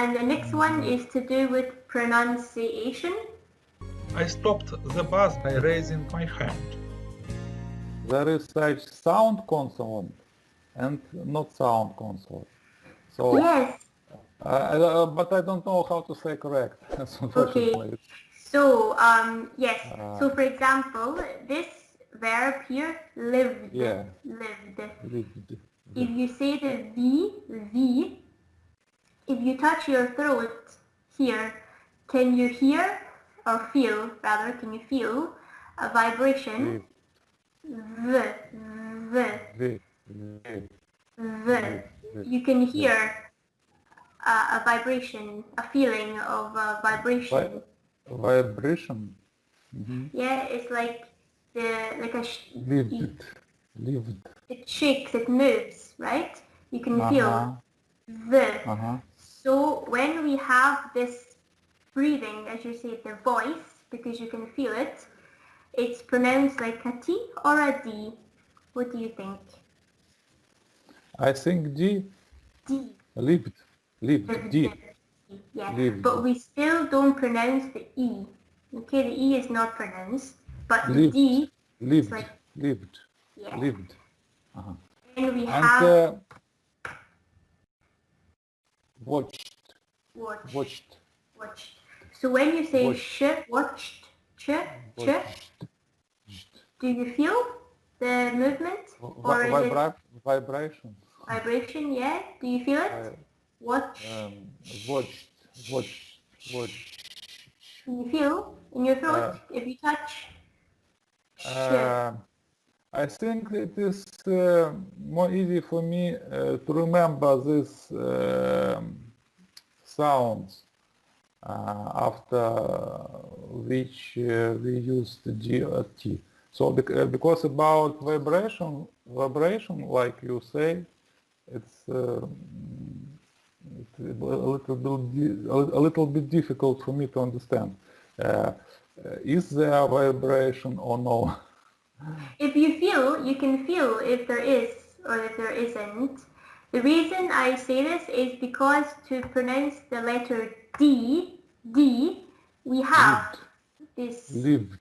And the next one is to do with pronunciation. I stopped the bus by raising my hand. There is such sound consonant and not sound consonant. So, Yes. but I don't know how to say correct. Okay. So, yes. So, for example, this verb here, lived. Yeah. Lived. If you say the V, if you touch your throat here, can you hear or feel, rather, can you feel a vibration? V. You can hear a vibration, a feeling of a vibration. Vibration? Yeah, it's like Lived. It shakes, it moves, right? You can feel the. So when we have this breathing, as you say, the voice, because you can feel it, it's pronounced like a T or a D. What do you think? I think D. D. Lived. D. Yeah, lived. But we still don't pronounce the E. Okay, the E is not pronounced, but lived. the D lived. is like... Lived. Yeah. Lived. And we have... watched. Watched. So when you say watched, do you feel the movement? Or is it vibration? Vibration, yeah. Do you feel it? Watched. Can you feel in your throat if you touch? I think it is more easy for me to remember these sounds after which we use the G or T. So because about vibration, like you say, it's a little bit difficult for me to understand. Is there a vibration or no? If you feel, you can feel if there is or if there isn't. The reason I say this is because to pronounce the letter D, we have this... Lived.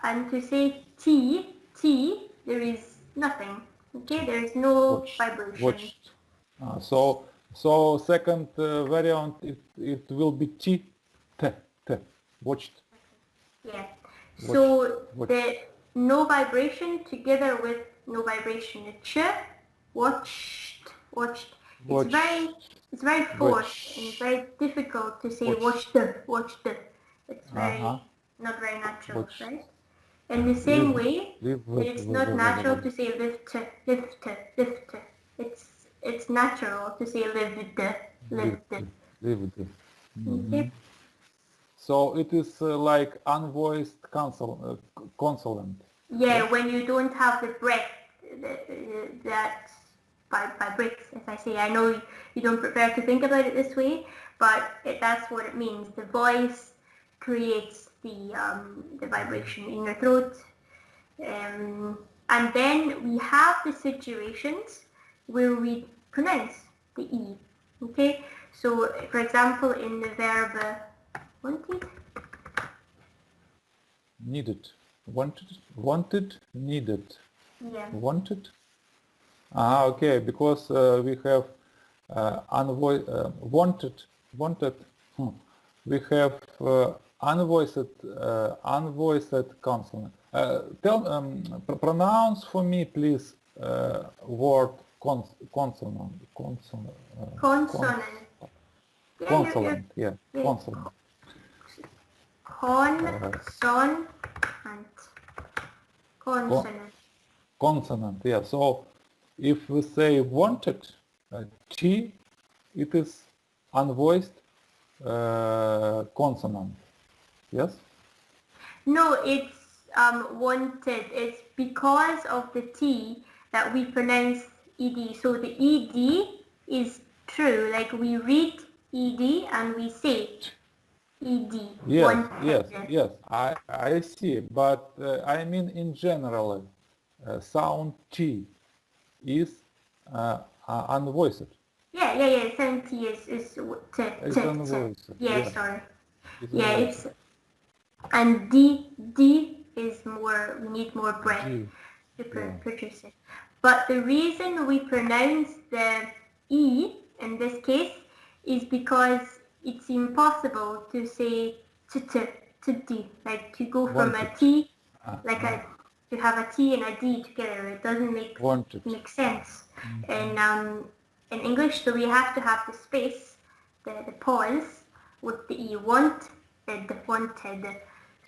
And to say T, there is nothing. Okay, there is no vibration. Watched. So second variant, it will be T. Watched. Yeah. So the no vibration together with no vibration, the ch, watched. It's very forced and it's very difficult to say watched. It's very not very natural, right? In the same way, it's not natural to say lift. It's natural to say lived. Okay. So it is like unvoiced consonant. Yeah, when you don't have the breath that vibrates, as I say. I know you don't prefer to think about it this way, but that's what it means. The voice creates the vibration in your throat. And then we have the situations where we pronounce the E. Okay, so for example, in the verb wanted, needed, wanted, needed. Yeah. Wanted. Okay, because we have wanted. We have unvoiced consonant. Pronounce for me, please, word consonant. Consonant. Consonant. Yeah. Consonant. Consonant. Consonant. Yeah. So if we say wanted, T, it is unvoiced consonant. Yes? No, it's wanted. It's because of the T that we pronounce ED. So the ED is true. Like we read ED and we say ED. Yes, yes. I see. But I mean in general, sound T is unvoiced. Yeah. Sound T is It's t. unvoiced. Yeah, sorry. It's Yeah, unvoiced. it's and D is more. We need more breath G. to Yeah. produce it. But the reason we pronounce the E in this case is because it's impossible to say to D, like to go from a Wanted. T, like to have a T and a D together. It doesn't make sense in English. So we have to have the space, the pause with the E. Wanted.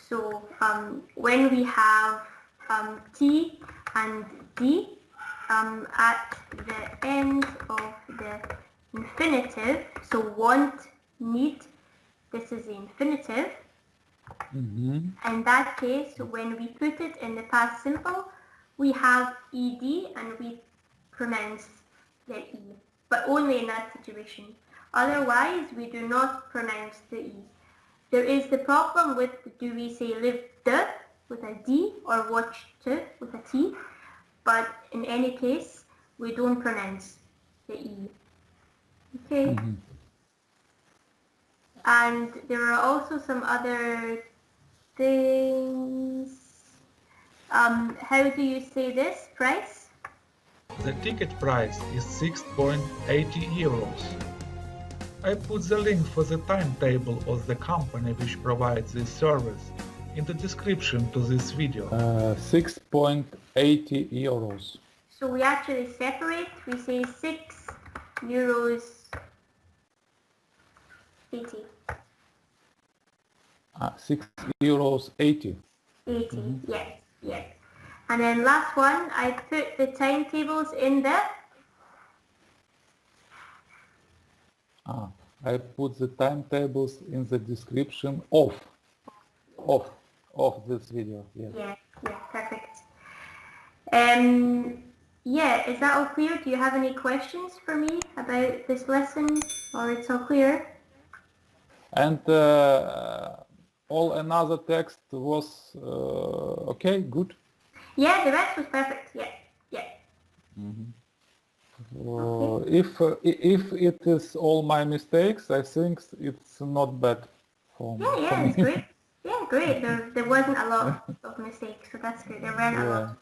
So when we have T and D at the end of the infinitive, so want, need, this is the infinitive. In that case, when we put it in the past simple, we have ed and we pronounce the E, but only in that situation. Otherwise, we do not pronounce the E. There is the problem with, do we say lived with a D or watched with a T, but in any case, we don't pronounce the E. Okay? And there are also some other things. How do you say this, price? The ticket price is 6.80 euros. I put the link for the timetable of the company which provides this service in the description to this video. 6.80 euros. So we actually separate. We say 6 euros 80. 6 euros 80. 80, yes. And then last one, I put the timetables in the... I put the timetables in the description of this video. Yeah, perfect. Yeah, is that all clear? Do you have any questions for me about this lesson, or it's all clear? And all another text was okay, good? Yeah, the rest was perfect, yeah. If it is all my mistakes, I think it's not bad for Yeah, me. it's great. Yeah, great. There wasn't a lot of mistakes, so that's good. There weren't a lot of